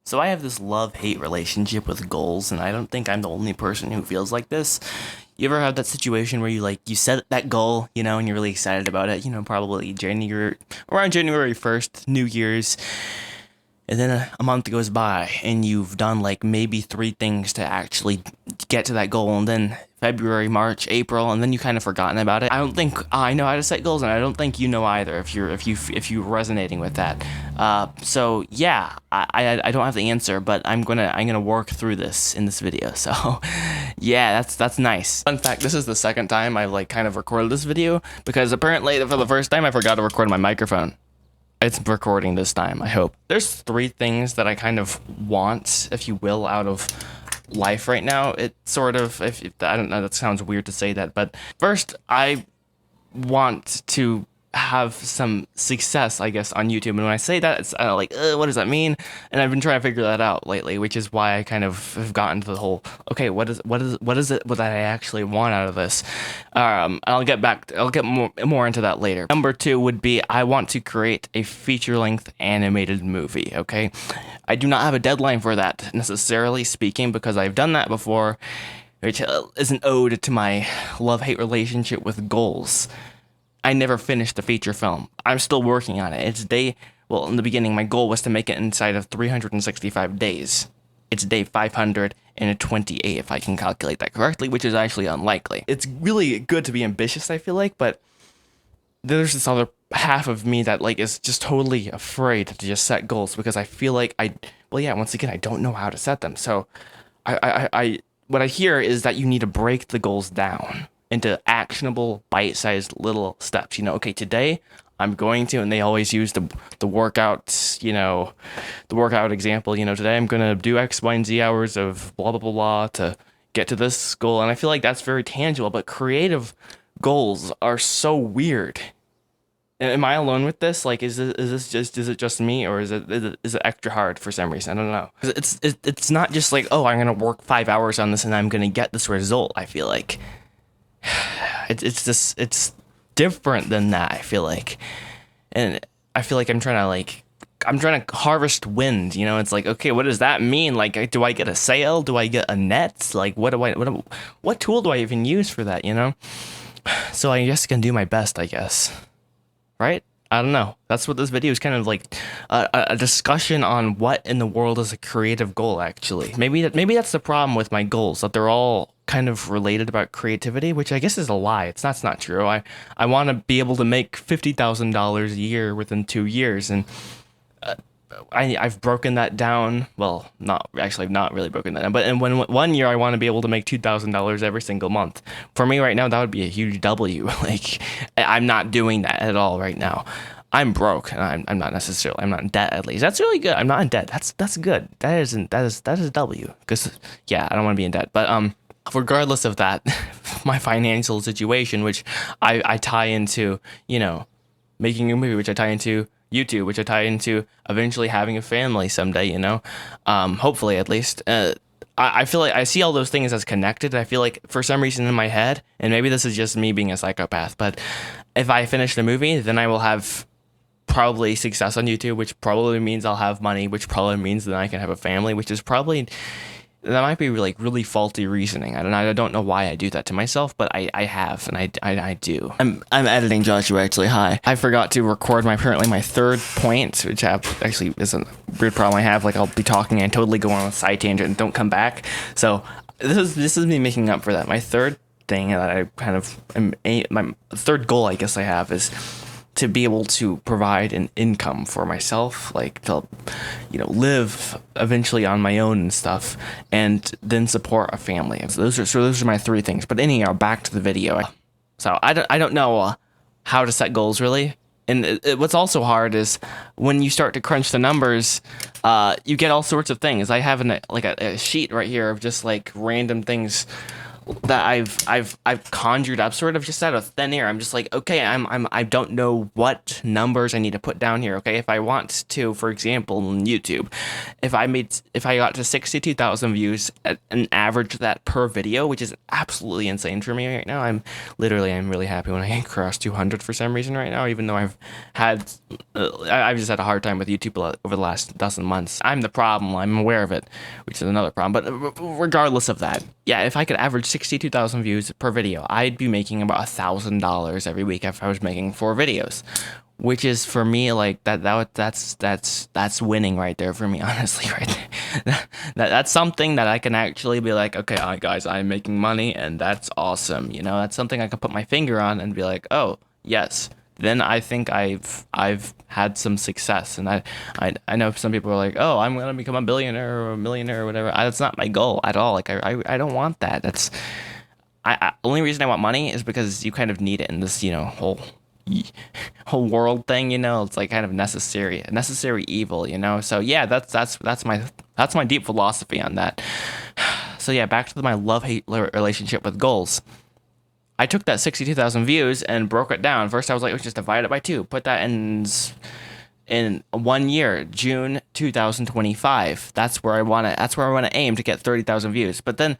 So I have this love-hate relationship with goals, and I don't think I'm the only person who feels like this. You ever have that situation where you set that goal, and you're really excited about it, probably around January 1st, New Year's, and then a month goes by and you've done like maybe three things to actually get to that goal, and then February, March, April, and then you kind of forgotten about it. I don't think I know how to set goals, and I don't think you know either. If you're resonating with that, so yeah, I don't have the answer, but I'm gonna work through this in this video. So yeah, that's nice. Fun fact: this is the second time I've like kind of recorded this video because apparently for the first time I forgot to record my microphone. It's recording this time, I hope. There's three things that I kind of want, if you will, out of life right now. It sort of, if I don't know, that sounds weird to say that, but first, I want to have some success, I guess, on YouTube. And when I say that, it's like, what does that mean? And I've been trying to figure that out lately, which is why I kind of have gotten to the whole, okay, what is it that I actually want out of this? I'll get more into that later. Number two would be, I want to create a feature-length animated movie, okay? I do not have a deadline for that, necessarily speaking, because I've done that before, which is an ode to my love-hate relationship with goals. I never finished the feature film. I'm still working on it. In the beginning, my goal was to make it inside of 365 days. It's day 528, if I can calculate that correctly, which is actually unlikely. It's really good to be ambitious, I feel like, but there's this other half of me that like is just totally afraid to just set goals because I feel like once again, I don't know how to set them. So what I hear is that you need to break the goals down into actionable, bite-sized little steps. Okay, today I'm going to, and they always use the workouts, the workout example, today I'm going to do X, Y, and Z hours of blah, blah, blah, blah to get to this goal. And I feel like that's very tangible, but creative goals are so weird. Am I alone with this? Like, is it just me, or is it extra hard for some reason? I don't know. It's not just like, oh, I'm going to work 5 hours on this and I'm going to get this result. I feel like it's different than that, I feel like. And I feel like I'm trying to harvest wind, it's like, okay, what does that mean? Like, do I get a sail? Do I get a net? Like, what tool do I even use for that, So I just gonna do my best, I guess. Right? I don't know. That's what this video is kind of like, a discussion on what in the world is a creative goal, actually. Maybe that's the problem with my goals, that they're all kind of related about creativity, which I guess is a lie. That's not true. I want to be able to make $50,000 a year within 2 years, and I've broken that down. Well, I've not really broken that down, but in 1 year I want to be able to make $2,000 every single month. For me right now, that would be a huge W. Like, I'm not doing that at all right now. I'm broke, and I'm not in debt, at least. That's really good. I'm not in debt. That's good. That is a W, because yeah, I don't want to be in debt. But regardless of that, my financial situation, which I tie into, making a movie, which I tie into YouTube, which I tie into eventually having a family someday, hopefully at least. I feel like I see all those things as connected. I feel like for some reason in my head, and maybe this is just me being a psychopath, but if I finish the movie, then I will have probably success on YouTube, which probably means I'll have money, which probably means that I can have a family, which is probably, that might be like really faulty reasoning. I don't know why I do that to myself, but I have, and I do. I'm editing Joshua, actually. Hi. I forgot to record my third point, which actually is a weird problem I have. Like, I'll be talking and totally go on a side tangent and don't come back. So this is me making up for that. My third thing that I kind of my third goal, I guess I have, is to be able to provide an income for myself, like to, live eventually on my own and stuff, and then support a family. So those are my three things. But anyhow, back to the video. So I don't know how to set goals really. And what's also hard is when you start to crunch the numbers, you get all sorts of things. I have a sheet right here of just like random things, I've conjured up sort of just out of thin air. I'm just like, okay, I don't know what numbers I need to put down here. Okay, if I want to, for example, on YouTube, if I got to 62,000 views and average that per video, which is absolutely insane for me right now. I'm really happy when I cross 200 for some reason right now, even though had I've just had a hard time with YouTube over the last dozen months. I'm the problem. I'm aware of it, which is another problem. But regardless of that, yeah, if I could average 62,000 views per video, I'd be making about $1,000 every week if I was making 4 videos, which is for me like that's winning right there for me, honestly, right there. That's something that I can actually be like, okay, all right, guys, I'm making money, and that's awesome. You know, that's something I can put my finger on and be like, oh yes. Then I think I've had some success, and I know some people are like, oh, I'm gonna become a billionaire or a millionaire or whatever. That's not my goal at all. Like I don't want that. That's only reason I want money is because you kind of need it in this, you know, whole world thing, you know. It's like kind of necessary evil, you know. So yeah, that's my deep philosophy on that. So yeah, back to my love-hate relationship with goals. I took that 62,000 views and broke it down. First, I was like, let's just divide it by 2. Put that in 1 year, June 2025. That's where I want to aim to get 30,000 views. But then,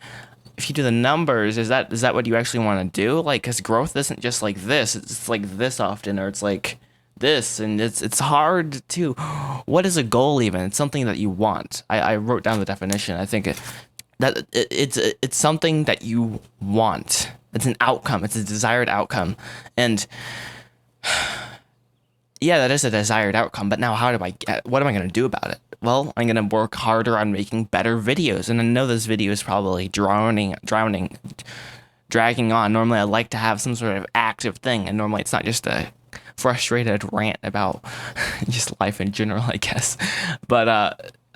if you do the numbers, is that what you actually want to do? Like, because growth isn't just like this. It's like this often, or it's like this, and it's hard to. What is a goal even? It's something that you want. I wrote down the definition. I think it's something that you want. It's an outcome. It's a desired outcome. And yeah, that is a desired outcome. But now what am I going to do about it? Well, I'm going to work harder on making better videos. And I know this video is probably dragging on. Normally I like to have some sort of active thing. And normally it's not just a frustrated rant about just life in general, I guess. But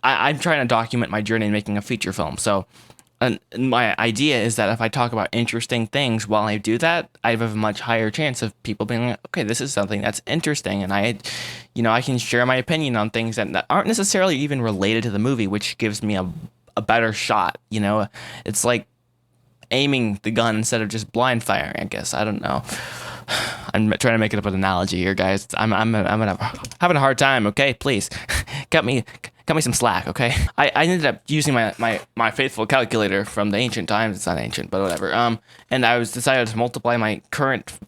I'm trying to document my journey in making a feature film. So and my idea is that if I talk about interesting things while I do that, I have a much higher chance of people being like, okay, this is something that's interesting. And I can share my opinion on things that aren't necessarily even related to the movie, which gives me a better shot. You know, it's like aiming the gun instead of just blind firing, I guess. I don't know. I'm trying to make it up an analogy here, guys. I'm having a hard time. Okay, please cut me some slack. Okay, I ended up using my faithful calculator from the ancient times. It's not ancient, but whatever. And I decided to multiply my current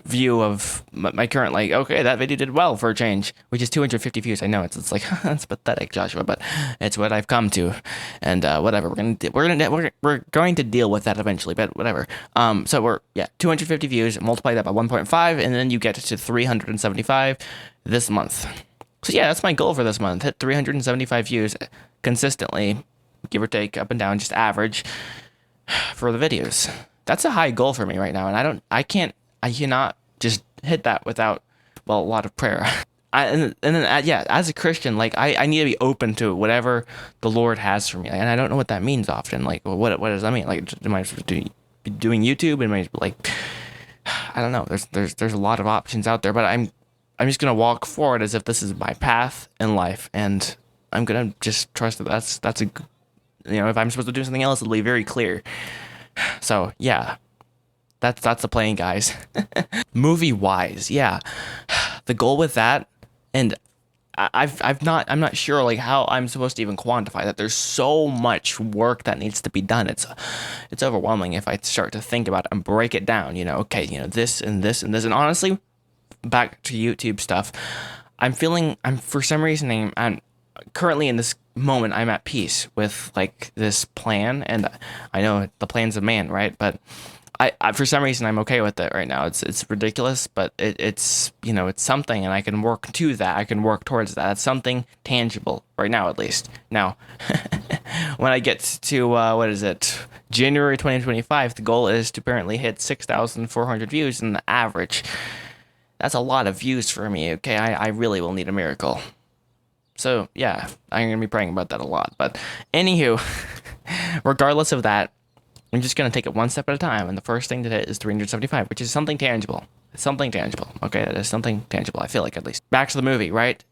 view of my current, like, okay, that video did well for a change, which is 250 views. I know it's like it's pathetic, Joshua, but it's what I've come to, and whatever. We're going to deal with that eventually, but whatever. So 250 views, multiply that by 1.5, and then you get to 375 this month. So yeah, that's my goal for this month. Hit 375 views consistently, give or take, up and down, just average for the videos. That's a high goal for me right now, and I cannot just hit that without, well, a lot of prayer. And then as a Christian, like I need to be open to whatever the Lord has for me, and I don't know what that means often. Like, what does that mean? Like, am I supposed to be doing YouTube? Am I like, I don't know. There's a lot of options out there, but I'm just gonna walk forward as if this is my path in life, and I'm gonna just trust that that's a, you know, if I'm supposed to do something else, it'll be very clear. So yeah. That's the plan, guys. Movie wise, yeah. The goal with that, and I'm not sure like how I'm supposed to even quantify that. There's so much work that needs to be done. It's overwhelming if I start to think about it and break it down. You know, okay, you know, this and this and this, and honestly, back to YouTube stuff. I'm for some reason I'm currently in this moment I'm at peace with like this plan, and I know the plan's of man, right? But I for some reason I'm okay with it right now. It's ridiculous, but it's you know, it's something, and I can work to that. I can work towards that. It's something tangible right now, at least. Now, when I get to what is it, January 2025, the goal is to apparently hit 6,400 views in the average. That's a lot of views for me. Okay, I really will need a miracle. So yeah, I'm gonna be praying about that a lot. But anywho, regardless of that, I'm just going to take it one step at a time, and the first thing to hit is 375, which is something tangible. It's something tangible. Okay, that is something tangible, I feel like, at least. Back to the movie, right?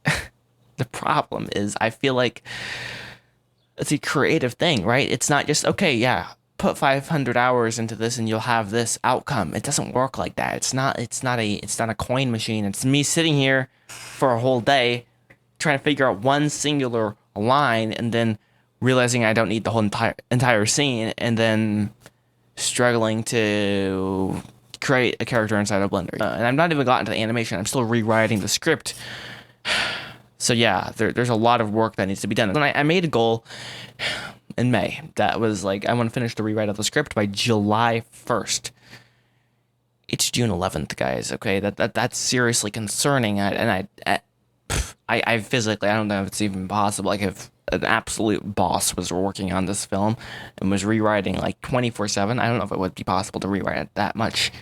The problem is I feel like it's a creative thing, right? It's not just, okay, yeah, put 500 hours into this and you'll have this outcome. It doesn't work like that. It's not a coin machine. It's me sitting here for a whole day trying to figure out one singular line and then realizing I don't need the whole entire scene and then struggling to create a character inside of Blender. And I've not even gotten to the animation. I'm still rewriting the script. So yeah, there's a lot of work that needs to be done. And I made a goal in May that was like, I want to finish the rewrite of the script by July 1st. It's June 11th, guys. Okay, that's seriously concerning. I physically, I don't know if it's even possible. Like, if an absolute boss was working on this film and was rewriting like 24/7, I don't know if it would be possible to rewrite that much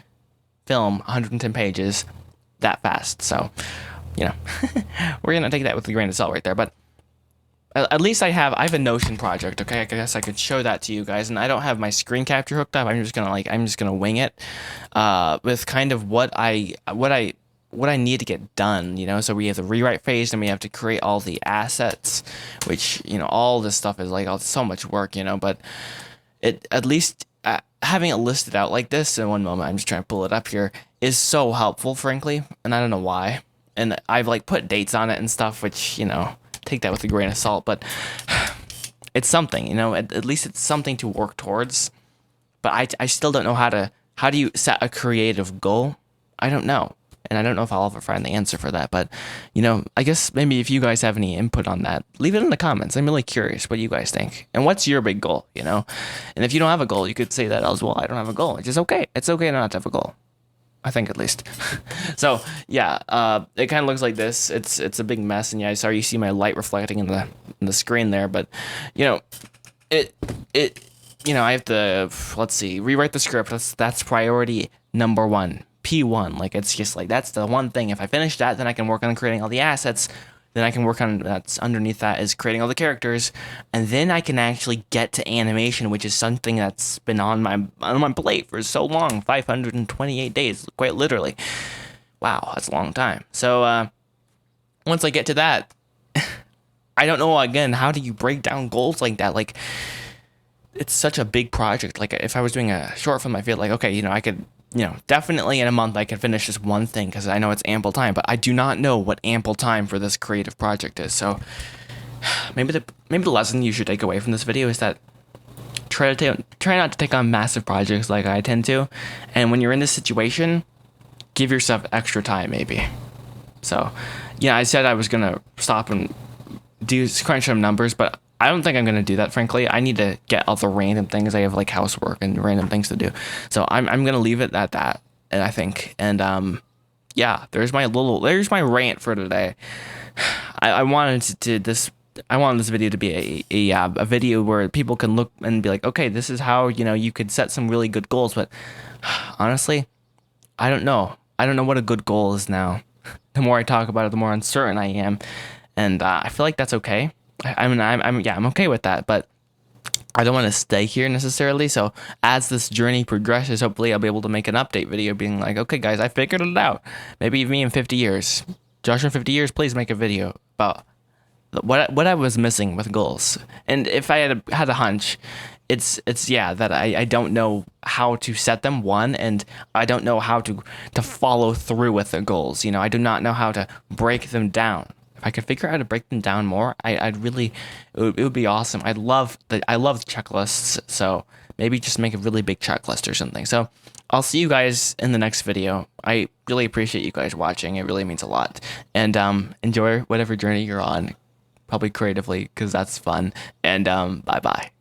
film, 110 pages, that fast. So, you know, we're gonna take that with a grain of salt right there. But at least I have a Notion project. Okay, I guess I could show that to you guys. And I don't have my screen capture hooked up. I'm just gonna wing it with kind of what I need to get done, you know. So we have the rewrite phase, and we have to create all the assets, which, you know, all this stuff is like so much work, you know. But it, at least having it listed out like this in one moment, I'm just trying to pull it up here, is so helpful, frankly. And I don't know why. And I've like put dates on it and stuff, which, you know, take that with a grain of salt. But it's something, you know. At least it's something to work towards. But I still don't know how do you set a creative goal? I don't know. And I don't know if I'll ever find the answer for that. But, you know, I guess maybe if you guys have any input on that, leave it in the comments. I'm really curious what you guys think. And what's your big goal, you know? And if you don't have a goal, you could say that as well. I don't have a goal. It's just okay. It's okay not to have a goal. I think, at least. So, yeah, it kind of looks like this. It's a big mess. And yeah, sorry you see my light reflecting in the screen there. But, you know, you know, I have to, let's see, rewrite the script. That's priority number 1. P1, like, it's just like, that's the one thing. If I finish that, then I can work on creating all the assets. Then I can work on, that's underneath that is creating all the characters, and then I can actually get to animation, which is something that's been on my plate for so long, 528 days, quite literally. Wow, that's a long time. So once I get to that, I don't know, again, how do you break down goals like that? Like, it's such a big project. Like, if I was doing a short film, I feel like, okay, you know, I could, you know, definitely in a month I could finish this one thing because I know it's ample time, but I do not know what ample time for this creative project is. So maybe the lesson you should take away from this video is that try not to take on massive projects like I tend to, and when you're in this situation, give yourself extra time maybe. So, yeah, I said I was gonna stop and crunch some numbers, but I don't think I'm going to do that, frankly. I need to get other random things. I have, like, housework and random things to do. So I'm going to leave it at that, and I think. And, yeah, there's my rant for today. I wanted this video to be a video where people can look and be like, okay, this is how, you know, you could set some really good goals. But honestly, I don't know. I don't know what a good goal is now. The more I talk about it, the more uncertain I am. And I feel like that's okay. I mean, I'm okay with that, but I don't want to stay here necessarily. So as this journey progresses, hopefully I'll be able to make an update video being like, okay, guys, I figured it out. Maybe me in 50 years. Josh in 50 years, please make a video about what I was missing with goals. And if I had a hunch, it's that I don't know how to set them, one, and I don't know how to follow through with the goals. You know, I do not know how to break them down. If I could figure out how to break them down more, it would be awesome. I love checklists, so maybe just make a really big checklist or something. So I'll see you guys in the next video. I really appreciate you guys watching. It really means a lot. And enjoy whatever journey you're on, probably creatively, because that's fun. And bye-bye.